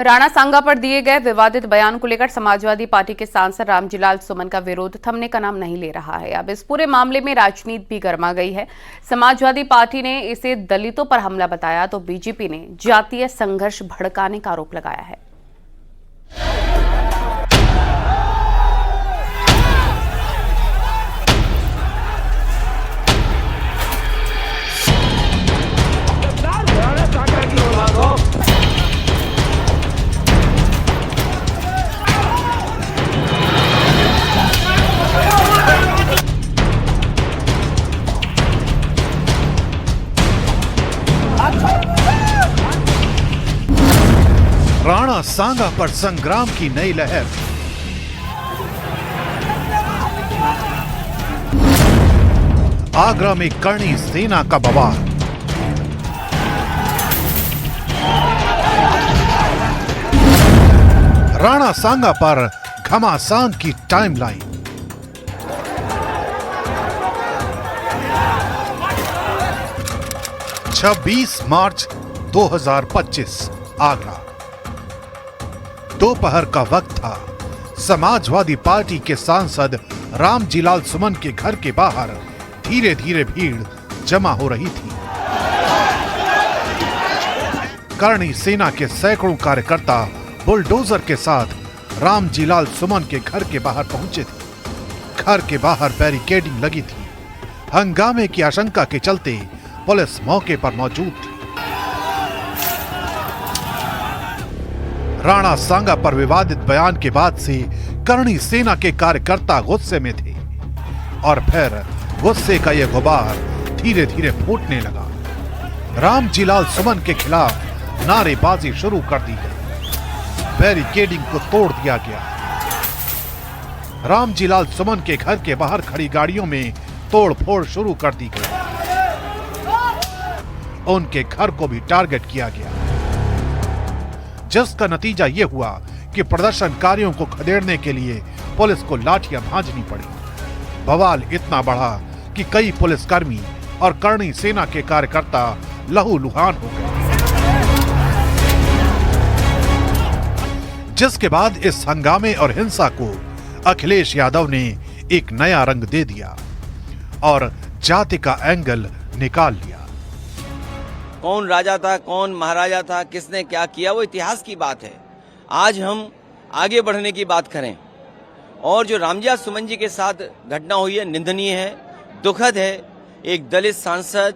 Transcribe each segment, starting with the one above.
राणा सांगा पर दिए गए विवादित बयान को लेकर समाजवादी पार्टी के सांसद रामजीलाल सुमन का विरोध थमने का नाम नहीं ले रहा है। अब इस पूरे मामले में राजनीति भी गर्मा गई है। समाजवादी पार्टी ने इसे दलितों पर हमला बताया तो बीजेपी ने जातीय संघर्ष भड़काने का आरोप लगाया है। राणा सांगा पर संग्राम की नई लहर। आगरा में करणी सेना का बवाल। राणा सांगा पर घमासान की टाइमलाइन। छब्बीस मार्च 2025 आगरा। दोपहर का वक्त था। समाजवादी पार्टी के सांसद रामजीलाल सुमन के घर के बाहर धीरे धीरे भीड़ जमा हो रही थी। करणी सेना के सैकड़ों कार्यकर्ता बुलडोजर के साथ रामजीलाल सुमन के घर के बाहर पहुंचे थे। घर के बाहर बैरिकेडिंग लगी थी। हंगामे की आशंका के चलते पुलिस मौके पर मौजूद थी। राणा सांगा पर विवादित बयान के बाद से करणी सेना के कार्यकर्ता गुस्से में थे और फिर गुस्से का यह गुबार धीरे धीरे फूटने लगा। रामजीलाल सुमन के खिलाफ नारेबाजी शुरू कर दी गई। बैरिकेडिंग को तोड़ दिया गया। रामजीलाल सुमन के घर के बाहर खड़ी गाड़ियों में तोड़फोड़ शुरू कर दी गई। उनके घर को भी टारगेट किया गया, जिसका नतीजा यह हुआ कि प्रदर्शनकारियों को खदेड़ने के लिए पुलिस को लाठियां भांजनी पड़ी। बवाल इतना बढ़ा कि कई पुलिसकर्मी और करणी सेना के कार्यकर्ता लहूलुहान हो गए, जिसके बाद इस हंगामे और हिंसा को अखिलेश यादव ने एक नया रंग दे दिया और जाति का एंगल निकाल लिया। कौन राजा था, कौन महाराजा था, किसने क्या किया, वो इतिहास की बात है। आज हम आगे बढ़ने की बात करें और जो रामजीलाल सुमन जी के साथ घटना हुई है निंदनीय है, दुखद है। एक दलित सांसद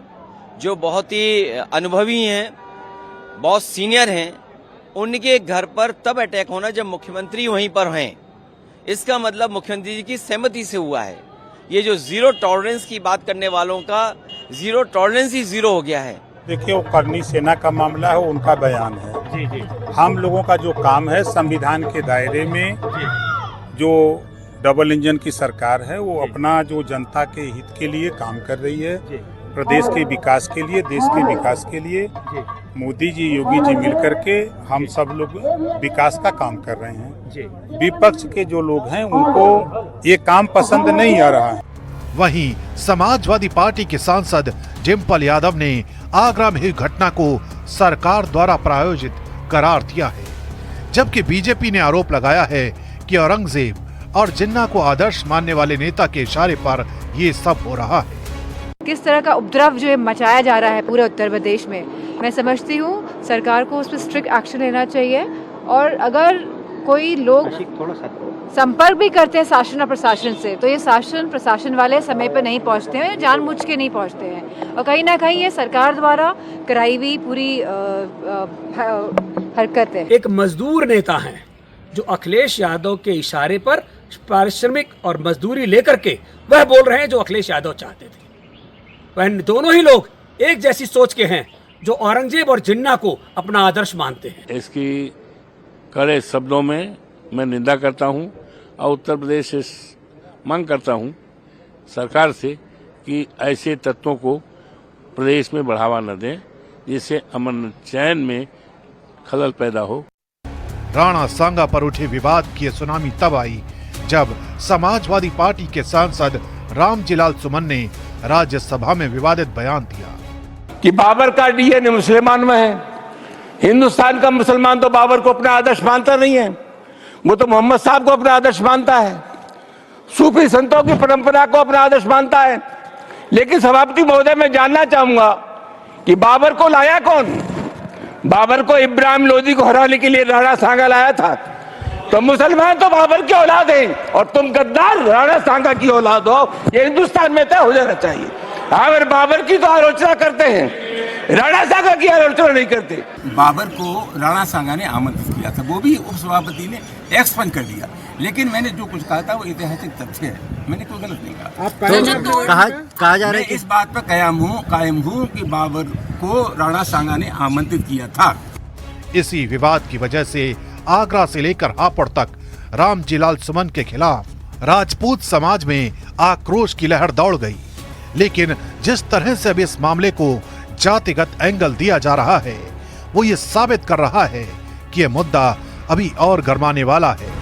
जो बहुत ही अनुभवी हैं, बहुत सीनियर हैं, उनके घर पर तब अटैक होना जब मुख्यमंत्री वहीं पर हैं। इसका मतलब मुख्यमंत्री जी की सहमति से हुआ है। ये जो जीरो टॉलरेंस की बात करने वालों का जीरो टॉलरेंस ही जीरो हो गया है। देखिए, वो करणी सेना का मामला है, उनका बयान है। जी जी। हम लोगों का जो काम है संविधान के दायरे में, जो डबल इंजन की सरकार है वो अपना जो जनता के हित के लिए काम कर रही है, प्रदेश के विकास के लिए, देश के विकास के लिए मोदी जी, योगी जी मिलकर के हम सब लोग विकास का काम कर रहे हैं। विपक्ष के जो लोग हैं उनको ये काम पसंद नहीं आ रहा है। वहीं समाजवादी पार्टी के सांसद डिम्पल यादव ने आगरा में हुई घटना को सरकार द्वारा प्रायोजित करार दिया है, जबकि बीजेपी ने आरोप लगाया है कि औरंगजेब और जिन्ना को आदर्श मानने वाले नेता के इशारे पर ये सब हो रहा है। किस तरह का उपद्रव जो मचाया जा रहा है पूरे उत्तर प्रदेश में, मैं समझती हूँ सरकार को उस पर स्ट्रिक्ट एक्शन लेना चाहिए। और अगर कोई लोग संपर्क भी करते हैं शासन और प्रशासन से, तो ये शासन प्रशासन वाले समय पर नहीं पहुंचते हैं, जानबूझ के नहीं पहुंचते हैं और कहीं ना कहीं ये सरकार द्वारा कराई हुई पूरी हरकत है। एक मजदूर नेता हैं जो अखिलेश यादव के इशारे पर पारिश्रमिक और मजदूरी लेकर के वह बोल रहे हैं जो अखिलेश यादव चाहते थे। वह दोनों ही लोग एक जैसी सोच के हैं जो औरंगजेब और जिन्ना को अपना आदर्श मानते हैं। इसकी कड़े शब्दों में मैं निंदा करता हूं और उत्तर प्रदेश से मांग करता हूं सरकार से कि ऐसे तत्वों को प्रदेश में बढ़ावा न दें, जिससे अमन चैन में खलल पैदा हो। राणा सांगा पर उठे विवाद की सुनामी तब आई जब समाजवादी पार्टी के सांसद रामजीलाल सुमन ने राज्यसभा में विवादित बयान दिया कि बाबर का डीएनए मुसलमान में है, हिंदुस्तान का मुसलमान तो बाबर को अपना आदर्श मानता नहीं है, वो तो मोहम्मद साहब को अपना आदर्श मानता है, सूफी संतों की परंपरा को अपना आदर्श मानता है। लेकिन सभापति महोदय, मैं जानना चाहूंगा कि बाबर को लाया कौन? बाबर को इब्राहिम लोदी को हराने के लिए राणा सांगा लाया था। तो मुसलमान तो बाबर की औलाद हैं और तुम गद्दार राणा सांगा की औलाद हो, ये हिंदुस्तान में तय हो जाना चाहिए। अगर बाबर की तो आलोचना करते हैं, राणा सांगा की आलोचना नहीं करते। बाबर को राणा सांगा ने आमंत्रित किया था, वो भी उपसभापति ने एक्सपेंड कर दिया। लेकिन मैंने जो कुछ कहा था वो ऐतिहासिक तथ्य है, मैंने कोई गलत नहीं कहा। कहा जा रहा है मैं इस बात पर कायम हूँ कि बाबर को राणा सांगा ने आमंत्रित किया था। इसी विवाद की वजह से आगरा से लेकर हापुड़ तक रामजीलाल सुमन के खिलाफ राजपूत समाज में आक्रोश की लहर दौड़ गई। लेकिन जिस तरह से अब इस मामले को जातिगत एंगल दिया जा रहा है, वो ये साबित कर रहा है कि यह मुद्दा अभी और गरमाने वाला है।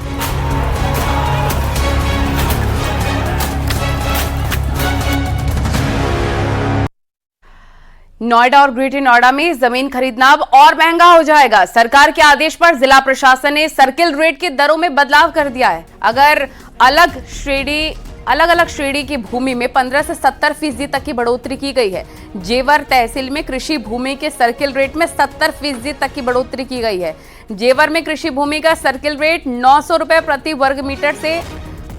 नोएडा और ग्रेटर नोएडा में जमीन खरीदना अब और महंगा हो जाएगा। सरकार के आदेश पर जिला प्रशासन ने सर्किल रेट की दरों में बदलाव कर दिया है। अगर अलग अलग श्रेणी की भूमि में 15 से 70% तक की बढ़ोतरी की गई है। जेवर तहसील में कृषि भूमि के सर्किल रेट में 70% तक की बढ़ोतरी की गई है। जेवर में कृषि भूमि का सर्किल रेट 900 रुपए प्रति वर्ग मीटर से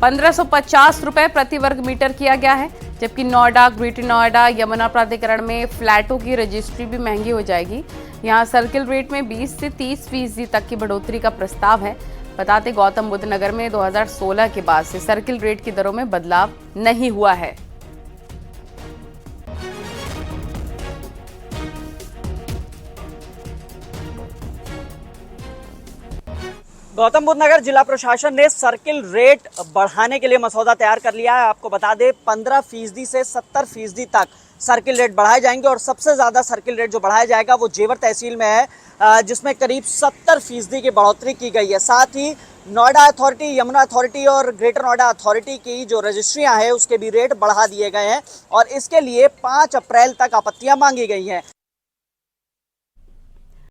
1550 रुपए प्रति वर्ग मीटर किया गया है। जबकि नोएडा, ग्रेटर नोएडा, यमुना प्राधिकरण में फ्लैटों की रजिस्ट्री भी महंगी हो जाएगी। यहाँ सर्किल रेट में 20 से 30% तक की बढ़ोतरी का प्रस्ताव है। बताते गौतम बुद्ध नगर में 2016 के बाद से सर्किल रेट की दरों में बदलाव नहीं हुआ है। गौतम बुद्ध नगर जिला प्रशासन ने सर्किल रेट बढ़ाने के लिए मसौदा तैयार कर लिया है। आपको बता दें 15% से 70% तक सर्किल रेट बढ़ाए जाएंगे और सबसे ज़्यादा सर्किल रेट जो बढ़ाया जाएगा वो जेवर तहसील में है, जिसमें करीब 70% की बढ़ोतरी की गई है। साथ ही नोएडा अथॉरिटी, यमुना अथॉरिटी और ग्रेटर नोएडा अथॉरिटी की जो रजिस्ट्रियां हैं उसके भी रेट बढ़ा दिए गए हैं और इसके लिए 5 अप्रैल तक आपत्तियां मांगी गई हैं।